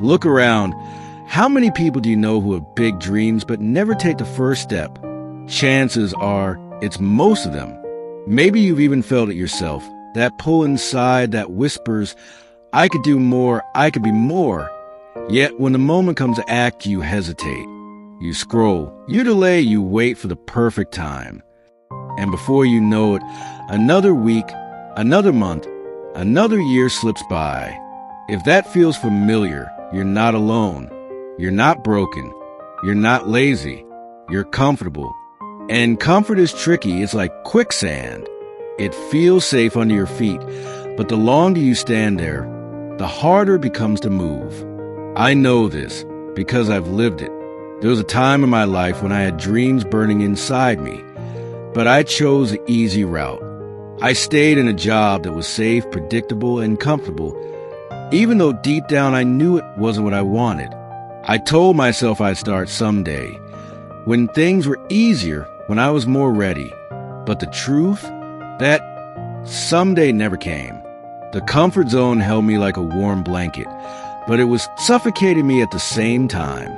Look around. How many people do you know who have big dreams but never take the first step? Chances are it's most of them. Maybe you've even felt it yourself. That pull inside that whispers, I could do more, I could be more. Yet when the moment comes to act, you hesitate. You scroll, you delay, you wait for the perfect time. And before you know it, another week, another month, another year slips by. If that feels familiar, you're not alone. You're not broken. You're not lazy. You're comfortable. And comfort is tricky. It's like quicksand. It feels safe under your feet, but the longer you stand there, the harder it becomes to move. I know this because I've lived it. There was a time in my life when I had dreams burning inside me, but I chose the easy route. I stayed in a job that was safe, predictable, and comfortable, even though deep down I knew it wasn't what I wanted. I told myself I'd start someday, when things were easier, when I was more ready. But the truth? That someday never came. The comfort zone held me like a warm blanket, but it was suffocating me at the same time.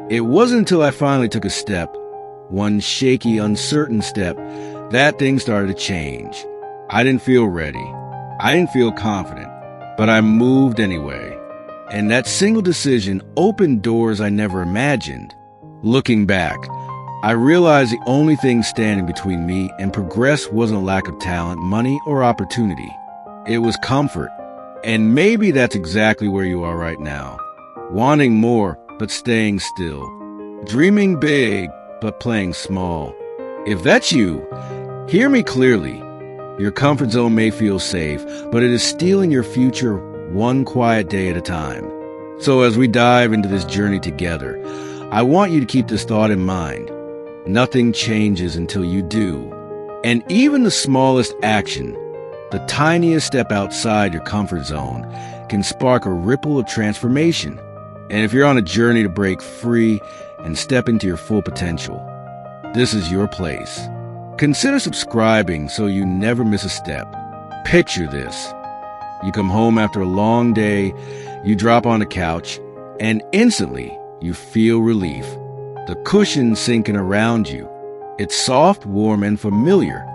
It wasn't until I finally took a step, one shaky, uncertain step, that things started to change. I didn't feel ready. I didn't feel confident, but I moved anyway. And that single decision opened doors I never imagined. Looking back, I realized the only thing standing between me and progress wasn't a lack of talent, money, or opportunity. It was comfort. And maybe that's exactly where you are right now. Wanting more, but staying still. Dreaming big, but playing small. If that's you, hear me clearly. Your comfort zone may feel safe, but it is stealing your future one quiet day at a time. So as we dive into this journey together, I want you to keep this thought in mind. Nothing changes until you do. And even the smallest action, the tiniest step outside your comfort zone, can spark a ripple of transformation. And if you're on a journey to break free and step into your full potential, this is your place. Consider subscribing so you never miss a step. Picture this. You come home after a long day, you drop on the couch, and instantly you feel relief. The cushion sinking around you. It's soft, warm, and familiar.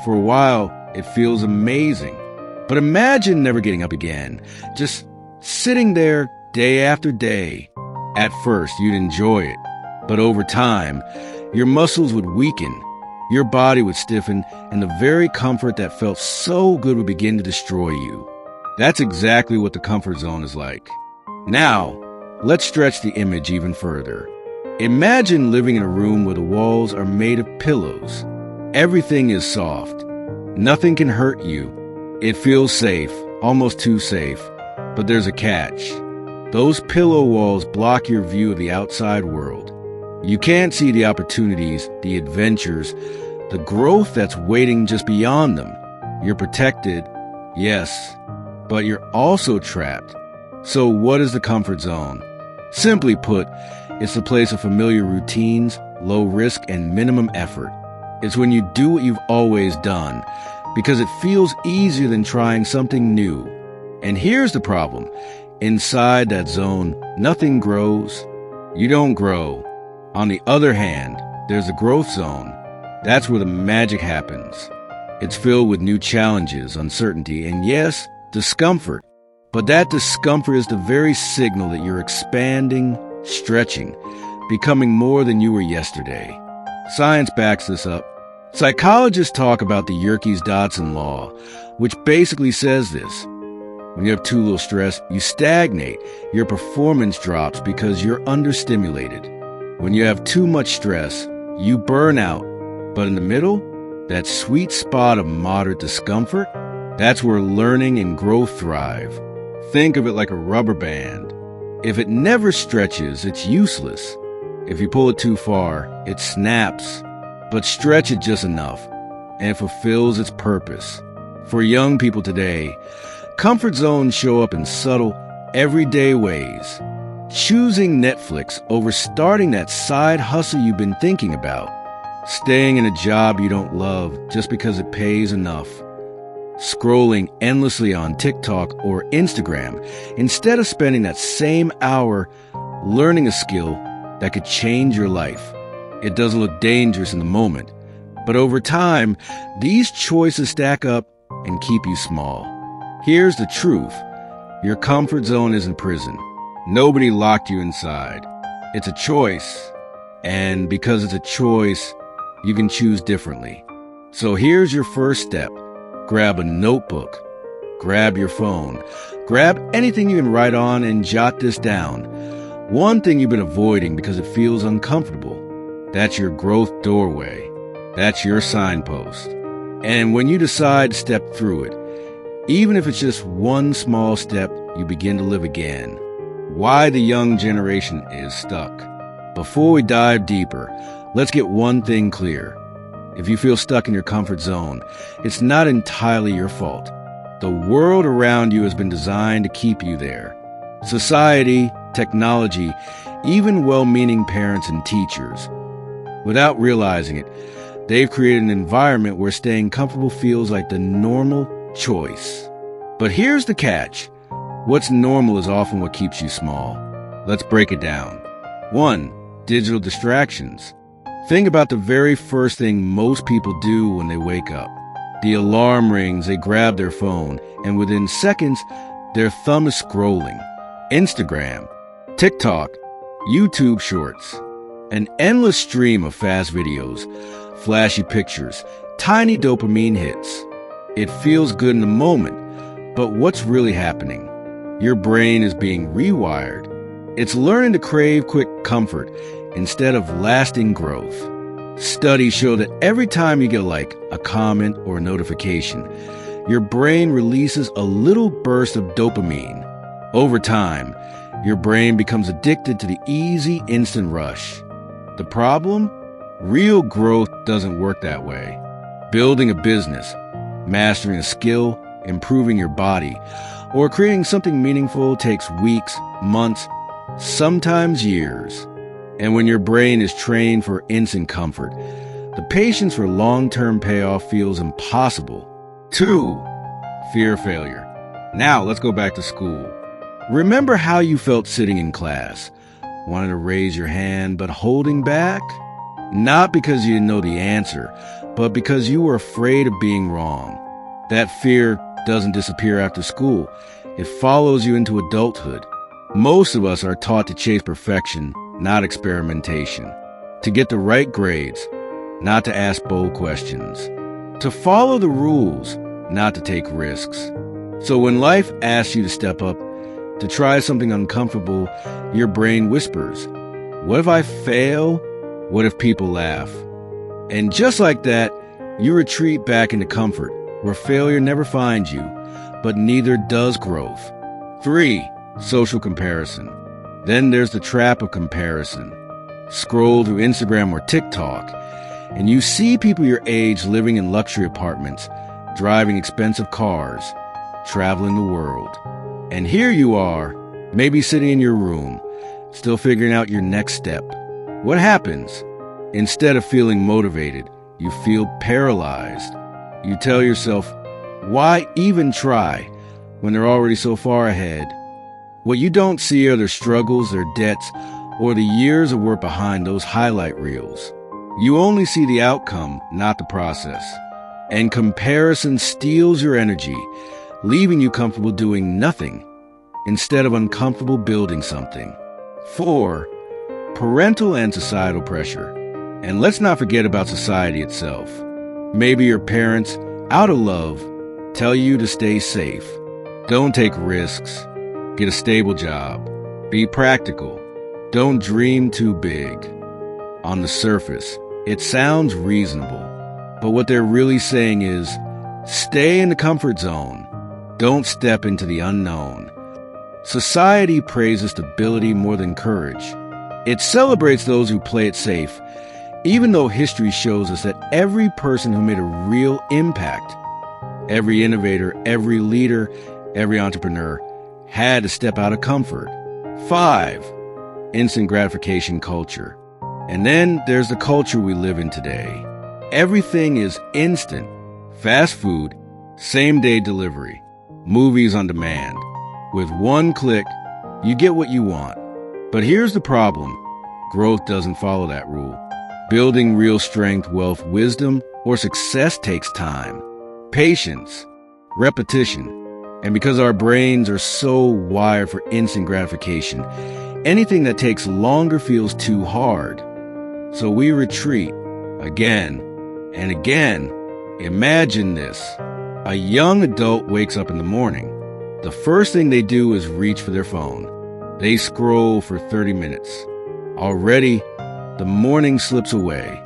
For a while, it feels amazing. But imagine never getting up again, just sitting there day after day. At first, you'd enjoy it. But over time, your muscles would weaken, your body would stiffen, and the very comfort that felt so good would begin to destroy you. That's exactly what the comfort zone is like. Now, let's stretch the image even further. Imagine living in a room where the walls are made of pillows. Everything is soft. Nothing can hurt you. It feels safe, almost too safe. But there's a catch. Those pillow walls block your view of the outside world. You can't see the opportunities, the adventures, the growth that's waiting just beyond them. You're protected, yes, but you're also trapped. So what is the comfort zone? Simply put, it's the place of familiar routines, low risk, and minimum effort. It's when you do what you've always done, because it feels easier than trying something new. And here's the problem. Inside that zone, nothing grows. You don't grow. On the other hand, there's the growth zone. That's where the magic happens. It's filled with new challenges, uncertainty, and yes, discomfort. But that discomfort is the very signal that you're expanding, stretching, becoming more than you were yesterday. Science backs this up. Psychologists talk about the Yerkes-Dodson law, which basically says this. When you have too little stress, you stagnate. Your performance drops because you're understimulated. When you have too much stress, you burn out. But in the middle, that sweet spot of moderate discomfort, that's where learning and growth thrive. Think of it like a rubber band. If it never stretches, it's useless. If you pull it too far, it snaps. But stretch it just enough, and it fulfills its purpose. For young people today, comfort zones show up in subtle, everyday ways. Choosing Netflix over starting that side hustle you've been thinking about. Staying in a job you don't love just because it pays enough. scrolling endlessly on TikTok or Instagram, instead of spending that same hour learning a skill that could change your life. It doesn't look dangerous in the moment, but over time, these choices stack up and keep you small. Here's the truth. Your comfort zone isn't prison. Nobody locked you inside. It's a choice. And because it's a choice, you can choose differently. So here's your first step. Grab a notebook. Grab your phone. Grab anything you can write on and jot this down. One thing you've been avoiding because it feels uncomfortable. That's your growth doorway. That's your signpost. And when you decide to step through it, even if it's just one small step, you begin to live again. Why the young generation is stuck. Before we dive deeper, let's get one thing clear. If you feel stuck in your comfort zone, it's not entirely your fault. The world around you has been designed to keep you there. Society, technology, even well-meaning parents and teachers. Without realizing it, they've created an environment where staying comfortable feels like the normal choice. But here's the catch. What's normal is often what keeps you small. Let's break it down. 1. Digital distractions. Think about the very first thing most people do when they wake up. The alarm rings, they grab their phone, and within seconds, their thumb is scrolling. Instagram, TikTok, YouTube Shorts. An endless stream of fast videos, flashy pictures, tiny dopamine hits. It feels good in the moment, but what's really happening? Your brain is being rewired. It's learning to crave quick comfort instead of lasting growth. Studies show that every time you get a like, a comment, or a notification, your brain releases a little burst of dopamine. Over time, your brain becomes addicted to the easy, instant rush. The problem? Real growth doesn't work that way. Building a business, mastering a skill, improving your body, or creating something meaningful takes weeks, months, sometimes years. And when your brain is trained for instant comfort, the patience for long-term payoff feels impossible. 2. Fear of failure. Now let's go back to school. Remember how you felt sitting in class, wanting to raise your hand but holding back? Not because you didn't know the answer, but because you were afraid of being wrong. That fear doesn't disappear after school. It follows you into adulthood. Most of us are taught to chase perfection, not experimentation. To get the right grades, not to ask bold questions. To follow the rules, not to take risks. So when life asks you to step up, to try something uncomfortable, your brain whispers, what if I fail? What if people laugh? And just like that, you retreat back into comfort, where failure never finds you, but neither does growth. 3. Social comparison. Then there's the trap of comparison. Scroll through Instagram or TikTok, and you see people your age living in luxury apartments, driving expensive cars, traveling the world. And here you are, maybe sitting in your room, still figuring out your next step. What happens? Instead of feeling motivated, you feel paralyzed. You tell yourself, why even try when they're already so far ahead? What you don't see are their struggles, their debts, or the years of work behind those highlight reels. You only see the outcome, not the process. And comparison steals your energy, leaving you comfortable doing nothing instead of uncomfortable building something. 4. Parental and societal pressure. And let's not forget about society itself. Maybe your parents, out of love, tell you to stay safe. Don't take risks. Get a stable job. Be practical. Don't dream too big. On the surface, it sounds reasonable, but what they're really saying is, stay in the comfort zone. Don't step into the unknown. Society praises stability more than courage. It celebrates those who play it safe, even though history shows us that every person who made a real impact, every innovator, every leader, every entrepreneur, had to step out of comfort. 5. Instant gratification culture. And then there's the culture we live in today. Everything is instant. Fast food, same-day delivery, movies on demand. With one click, you get what you want. But here's the problem. Growth doesn't follow that rule. Building real strength, wealth, wisdom, or success takes time, patience, repetition. And because our brains are so wired for instant gratification, anything that takes longer feels too hard. So we retreat again and again. Imagine this. A young adult wakes up in the morning. The first thing they do is reach for their phone. They scroll for 30 minutes. Already, the morning slips away.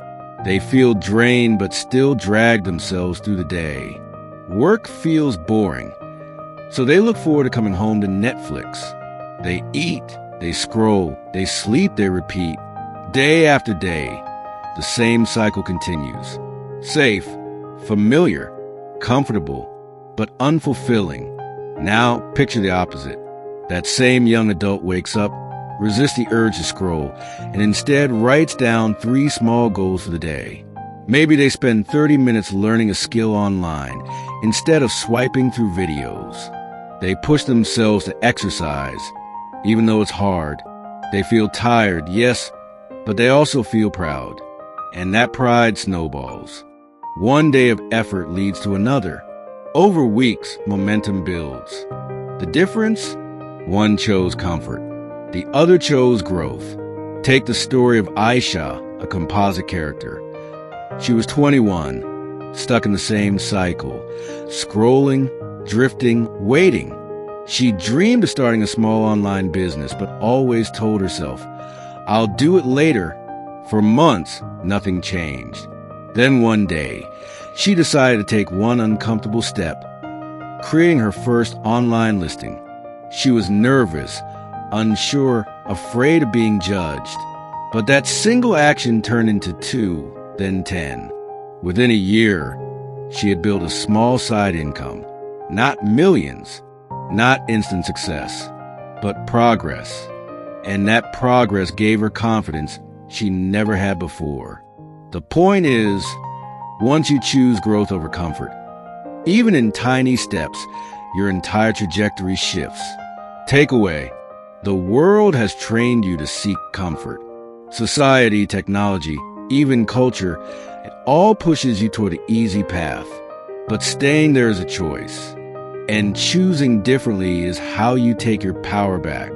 They feel drained but still drag themselves through the day. Work feels boring, so they look forward to coming home to Netflix. They eat, they scroll, they sleep, they repeat. Day after day, the same cycle continues. Safe, familiar, comfortable, but unfulfilling. Now, picture the opposite. That same young adult wakes up, resists the urge to scroll, and instead writes down 3 small goals for the day. Maybe they spend 30 minutes learning a skill online instead of swiping through videos. They push themselves to exercise, even though it's hard. They feel tired, yes, but they also feel proud. And that pride snowballs. One day of effort leads to another. Over weeks, momentum builds. The difference? One chose comfort. The other chose growth. Take the story of Aisha, a composite character. She was 21, stuck in the same cycle, scrolling, drifting, waiting. She dreamed of starting a small online business, but always told herself, "I'll do it later." For months, nothing changed. Then one day, she decided to take one uncomfortable step, creating her first online listing. She was nervous, unsure, afraid of being judged. But that single action turned into 2, then 10. Within a year, she had built a small side income. Not millions, not instant success, but progress. And that progress gave her confidence she never had before. The point is, once you choose growth over comfort, even in tiny steps, your entire trajectory shifts. Takeaway: the world has trained you to seek comfort. Society, technology, even culture, it all pushes you toward an easy path. But staying there is a choice. And choosing differently is how you take your power back.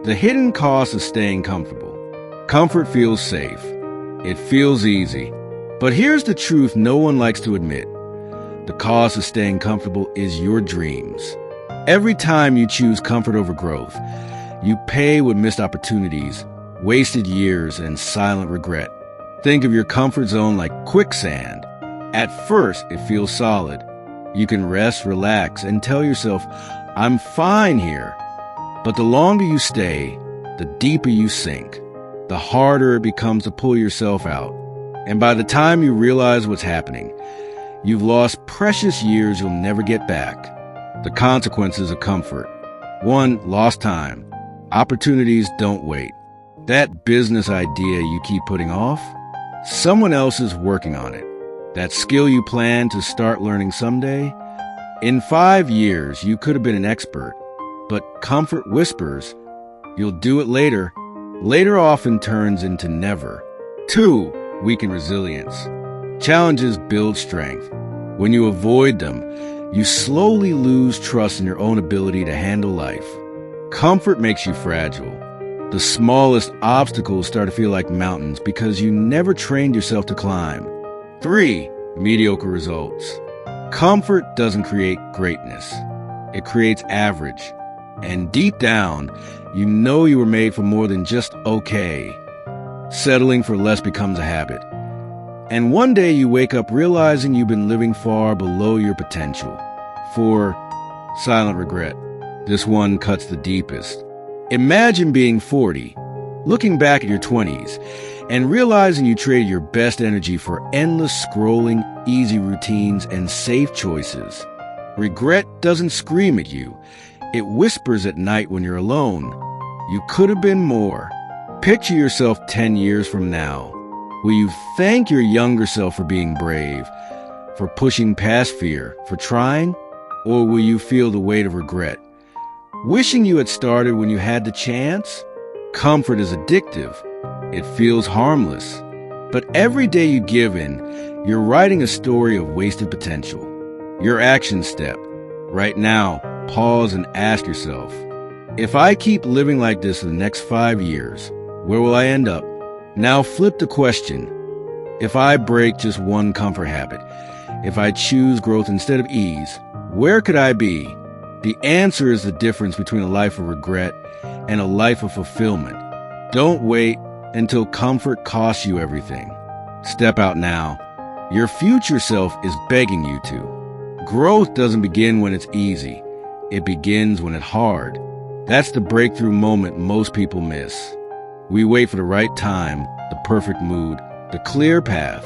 The hidden cost of staying comfortable. Comfort feels safe. It feels easy. But here's the truth no one likes to admit. The cost of staying comfortable is your dreams. Every time you choose comfort over growth, you pay with missed opportunities, wasted years, and silent regret. Think of your comfort zone like quicksand. At first, it feels solid. You can rest, relax, and tell yourself, "I'm fine here." But the longer you stay, the deeper you sink. The harder it becomes to pull yourself out. And by the time you realize what's happening, you've lost precious years you'll never get back. The consequences of comfort. 1. Lost time. Opportunities don't wait. That business idea you keep putting off, someone else is working on it. That skill you plan to start learning someday, in 5 years you could have been an expert. But comfort whispers, "You'll do it later." Later often turns into never. 2. Weaken resilience. Challenges build strength. When you avoid them, you slowly lose trust in your own ability to handle life. Comfort makes you fragile. The smallest obstacles start to feel like mountains because you never trained yourself to climb. 3. Mediocre results. Comfort doesn't create greatness. It creates average. And deep down, you know you were made for more than just okay. Settling for less becomes a habit. And one day you wake up realizing you've been living far below your potential. 4. Silent regret. This one cuts the deepest. Imagine being 40, looking back at your 20s, and realizing you traded your best energy for endless scrolling, easy routines, and safe choices. Regret doesn't scream at you. It whispers at night when you're alone. You could have been more. Picture yourself 10 years from now. Will you thank your younger self for being brave, For pushing past fear? For trying? Or will you feel the weight of regret? Wishing you had started when you had the chance? Comfort is addictive. It feels harmless. But every day you give in, you're writing a story of wasted potential. Your action step. Right now, pause and ask yourself, if I keep living like this for the next 5 years, where will I end up? Now flip the question. If I break just one comfort habit, if I choose growth instead of ease, where could I be? The answer is the difference between a life of regret and a life of fulfillment. Don't wait until comfort costs you everything. Step out now. Your future self is begging you to. Growth doesn't begin when it's easy. It begins when it's hard. That's the breakthrough moment most people miss. We wait for the right time, the perfect mood, the clear path.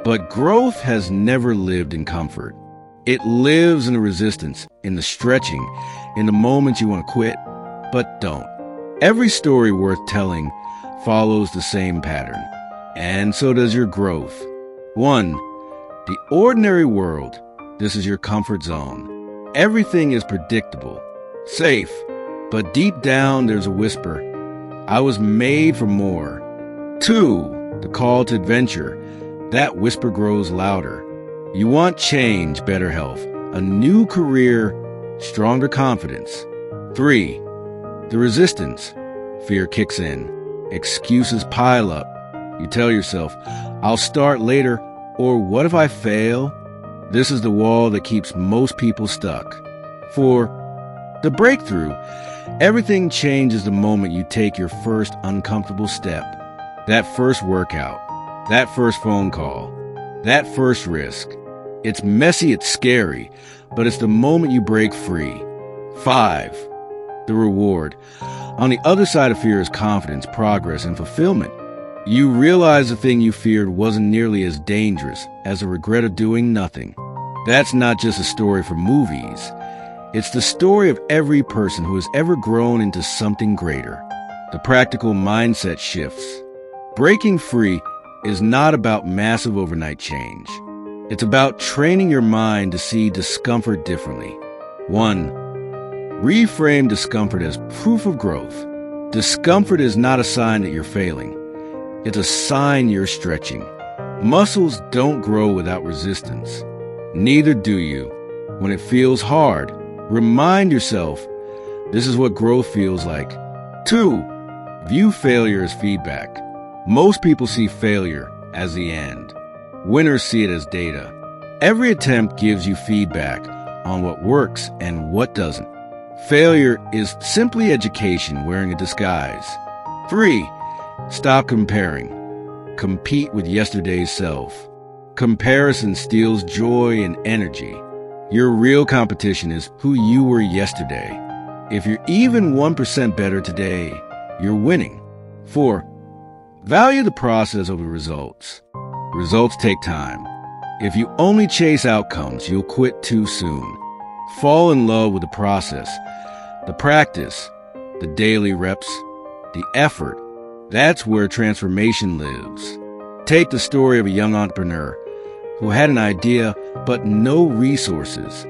But growth has never lived in comfort. It lives in the resistance, in the stretching, in the moments you want to quit, but don't. Every story worth telling follows the same pattern, and so does your growth. 1. The ordinary world. This is your comfort zone. Everything is predictable, safe, but deep down there's a whisper. I was made for more. 2. The call to adventure. That whisper grows louder. You want change, better health, a new career, stronger confidence. 3. The resistance. Fear kicks in. Excuses pile up. You tell yourself, I'll start later, or what if I fail? This is the wall that keeps most people stuck. 4. The breakthrough. Everything changes the moment you take your first uncomfortable step. That first workout. That first phone call. That first risk. It's messy, it's scary, but it's the moment you break free. 5. The reward. On the other side of fear is confidence, progress, and fulfillment. You realize the thing you feared wasn't nearly as dangerous as the regret of doing nothing. That's not just a story for movies. It's the story of every person who has ever grown into something greater. The practical mindset shifts. Breaking free is not about massive overnight change. It's about training your mind to see discomfort differently. 1. Reframe discomfort as proof of growth. Discomfort is not a sign that you're failing. It's a sign you're stretching. Muscles don't grow without resistance. Neither do you. When it feels hard, remind yourself, this is what growth feels like. 2. View failure as feedback. Most people see failure as the end. Winners see it as data. Every attempt gives you feedback on what works and what doesn't. Failure is simply education wearing a disguise. 3. Stop comparing. Compete with yesterday's self. Comparison steals joy and energy. Your real competition is who you were yesterday. If you're even 1% better today, you're winning. 4. Value the process over results. Results take time. If you only chase outcomes, you'll quit too soon. Fall in love with the process, the practice, the daily reps, the effort. That's where transformation lives. Take the story of a young entrepreneur who had an idea but no resources.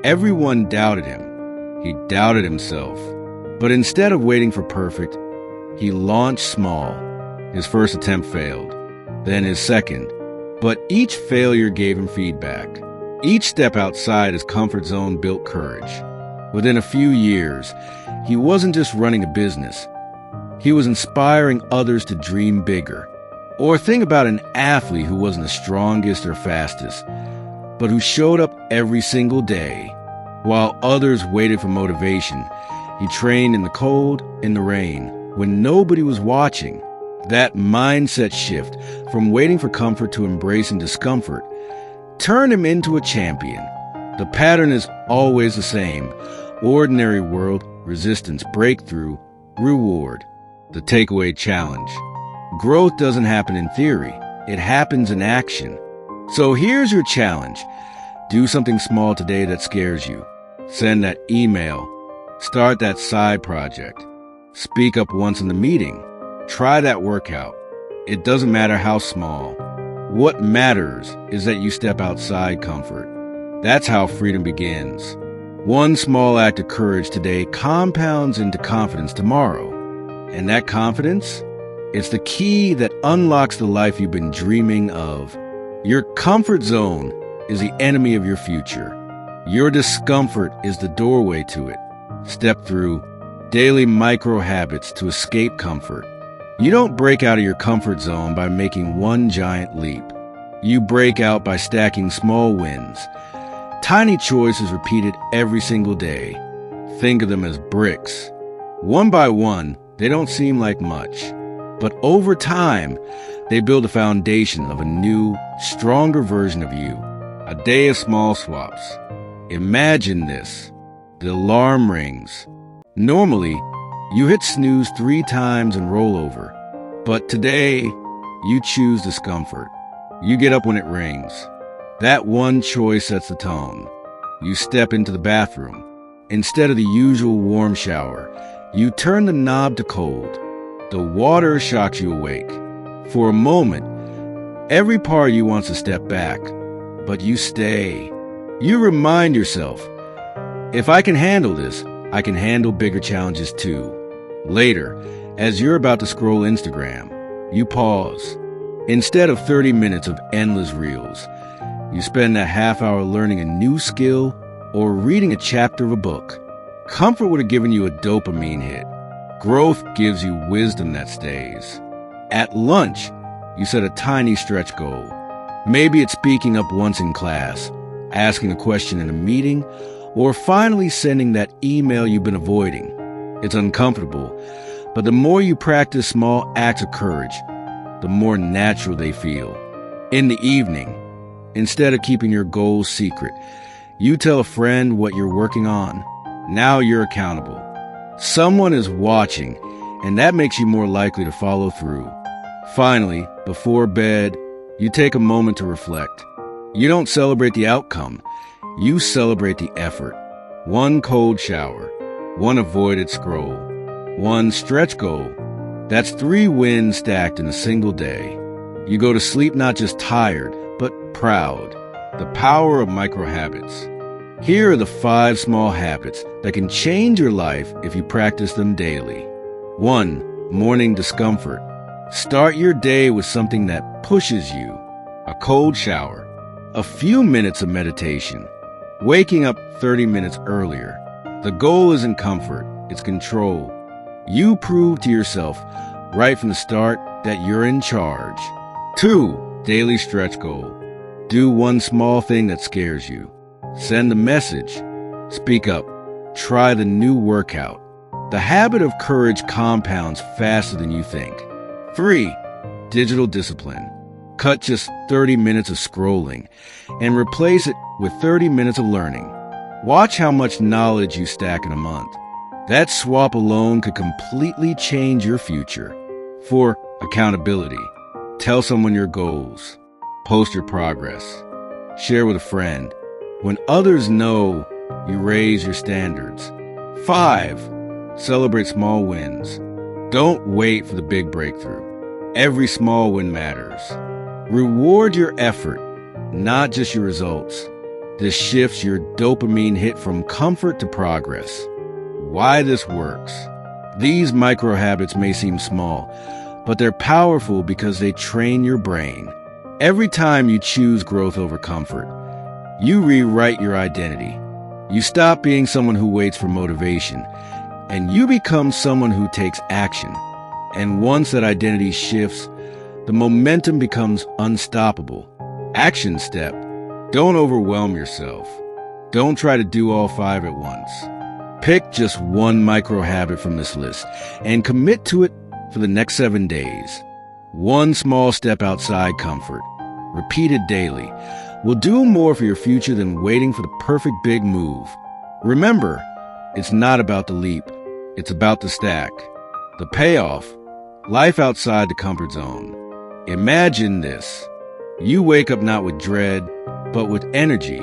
Everyone doubted him. He doubted himself. But instead of waiting for perfect, he launched small. His first attempt failed, then his second. But each failure gave him feedback. Each step outside his comfort zone built courage. Within a few years, he wasn't just running a business. He was inspiring others to dream bigger. Or think about an athlete who wasn't the strongest or fastest, but who showed up every single day. While others waited for motivation, he trained in the cold, in the rain, when nobody was watching. That mindset shift from waiting for comfort to embracing discomfort turned him into a champion. The pattern is always the same. Ordinary world, resistance, breakthrough, reward. The takeaway challenge. Growth doesn't happen in theory. It happens in action. So here's your challenge. Do something small today that scares you. Send that email. Start that side project. Speak up once in the meeting. Try that workout. It doesn't matter how small. What matters is that you step outside comfort. That's how freedom begins. One small act of courage today compounds into confidence tomorrow. And that confidence, it's the key that unlocks the life you've been dreaming of. Your comfort zone is the enemy of your future. Your discomfort is the doorway to it. Step through daily micro habits to escape comfort. You don't break out of your comfort zone by making one giant leap. You break out by stacking small wins. Tiny choices repeated every single day. Think of them as bricks. One by one, they don't seem like much. But over time, they build a foundation of a new, stronger version of you. A day of small swaps. Imagine this. The alarm rings. Normally, you hit snooze 3 times and roll over. But today, you choose discomfort. You get up when it rings. That one choice sets the tone. You step into the bathroom. Instead of the usual warm shower, you turn the knob to cold. The water shocks you awake. For a moment, every part of you wants to step back, but you stay. You remind yourself, if I can handle this, I can handle bigger challenges too. Later, as you're about to scroll Instagram, you pause. Instead of 30 minutes of endless reels, you spend a half hour learning a new skill or reading a chapter of a book. Comfort would have given you a dopamine hit. Growth gives you wisdom that stays. At lunch, you set a tiny stretch goal. Maybe it's speaking up once in class, asking a question in a meeting, or finally sending that email you've been avoiding. It's uncomfortable, but the more you practice small acts of courage, the more natural they feel. In the evening, instead of keeping your goals secret, you tell a friend what you're working on. Now you're accountable. Someone is watching, and that makes you more likely to follow through. Finally, before bed, you take a moment to reflect. You don't celebrate the outcome. You celebrate the effort. One cold shower, one avoided scroll, one stretch goal. That's 3 wins stacked in a single day. You go to sleep not just tired, but proud. The power of micro habits. Here are the 5 small habits that can change your life if you practice them daily. 1. Morning discomfort. Start your day with something that pushes you. A cold shower. A few minutes of meditation. Waking up 30 minutes earlier. The goal isn't comfort, it's control. You prove to yourself right from the start that you're in charge. 2. Daily stretch goal. Do one small thing that scares you. Send a message. Speak up. Try the new workout. The habit of courage compounds faster than you think. 3. Digital discipline. Cut just 30 minutes of scrolling and replace it with 30 minutes of learning. Watch how much knowledge you stack in a month. That swap alone could completely change your future. 4. Accountability. Tell someone your goals. Post your progress. Share with a friend. When others know, you raise your standards. 5. Celebrate small wins. Don't wait for the big breakthrough. Every small win matters. Reward your effort, not just your results. This shifts your dopamine hit from comfort to progress. Why this works. These micro habits may seem small, but they're powerful because they train your brain. Every time you choose growth over comfort, you rewrite your identity. You stop being someone who waits for motivation, and you become someone who takes action. And once that identity shifts, the momentum becomes unstoppable. Action step. Don't overwhelm yourself. Don't try to do all 5 at once. Pick just one micro habit from this list and commit to it for the next 7 days. One small step outside comfort, repeated daily, will do more for your future than waiting for the perfect big move. Remember, it's not about the leap. It's about the stack. The payoff, life outside the comfort zone. Imagine this. You wake up not with dread, but with energy.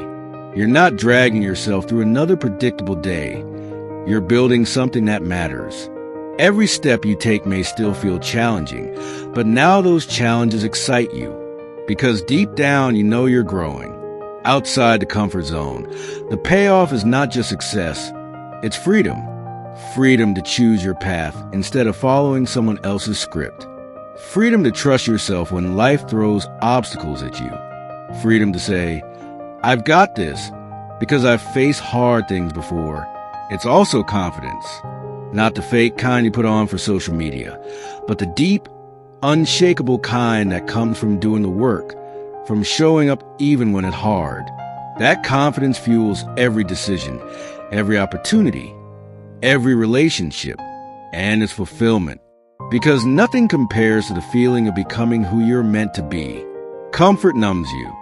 You're not dragging yourself through another predictable day. You're building something that matters. Every step you take may still feel challenging, but now those challenges excite you. Because deep down, you know you're growing. Outside the comfort zone, the payoff is not just success, it's freedom. Freedom to choose your path instead of following someone else's script. Freedom to trust yourself when life throws obstacles at you. Freedom to say, I've got this, because I've faced hard things before. It's also confidence. Not the fake kind you put on for social media, but the deep, unshakable kind that comes from doing the work, from showing up even when it's hard. That confidence fuels every decision, every opportunity, every relationship, and its fulfillment. Because nothing compares to the feeling of becoming who you're meant to be. Comfort numbs you.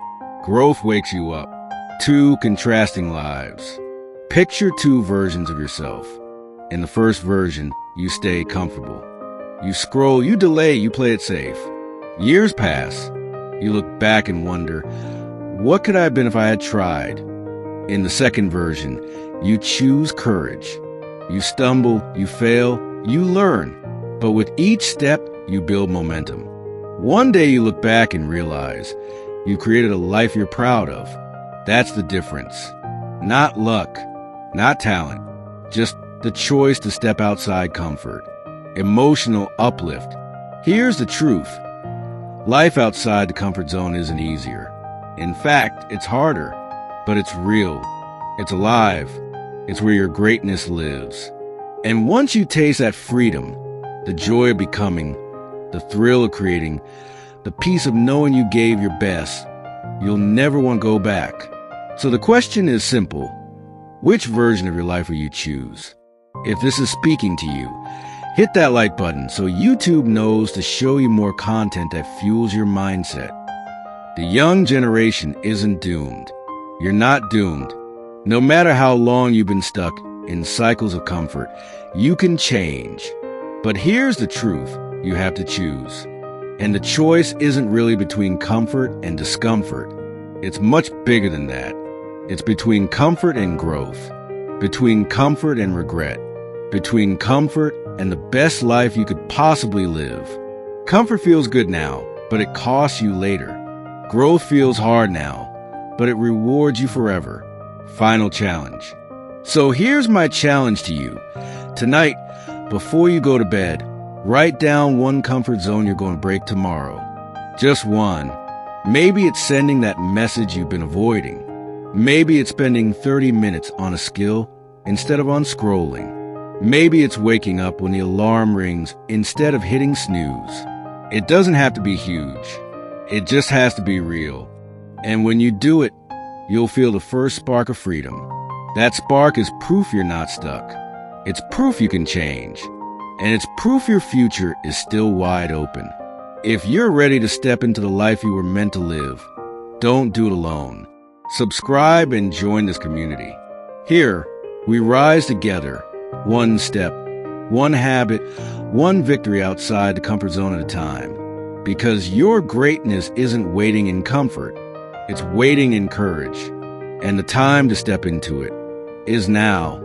Growth wakes you up. Two contrasting lives. Picture two versions of yourself. In the first version, you stay comfortable. You scroll, you delay, you play it safe. Years pass. You look back and wonder, what could I have been if I had tried? In the second version, you choose courage. You stumble, you fail, you learn. But with each step, you build momentum. One day you look back and realize you created a life you're proud of. That's the difference. Not luck, not talent, just the choice to step outside comfort. Emotional uplift. Here's the truth. Life outside the comfort zone isn't easier. In fact, it's harder, but it's real. It's alive. It's where your greatness lives. And once you taste that freedom, the joy of becoming, the thrill of creating, the peace of knowing you gave your best, you'll never want to go back. So the question is simple. Which version of your life will you choose? If this is speaking to you, hit that like button so YouTube knows to show you more content that fuels your mindset. The young generation isn't doomed. You're not doomed. No matter how long you've been stuck in cycles of comfort, you can change. But here's the truth you have to choose. And the choice isn't really between comfort and discomfort. It's much bigger than that. It's between comfort and growth, between comfort and regret, between comfort and the best life you could possibly live. Comfort feels good now, but it costs you later. Growth feels hard now, but it rewards you forever. Final challenge. So here's my challenge to you. Tonight, before you go to bed, write down one comfort zone you're going to break tomorrow. Just one. Maybe it's sending that message you've been avoiding. Maybe it's spending 30 minutes on a skill instead of on scrolling. Maybe it's waking up when the alarm rings instead of hitting snooze. It doesn't have to be huge. It just has to be real. And when you do it, you'll feel the first spark of freedom. That spark is proof you're not stuck. It's proof you can change. And it's proof your future is still wide open. If you're ready to step into the life you were meant to live, don't do it alone. Subscribe and join this community. Here, we rise together, one step, one habit, one victory outside the comfort zone at a time. Because your greatness isn't waiting in comfort, it's waiting in courage. And the time to step into it is now.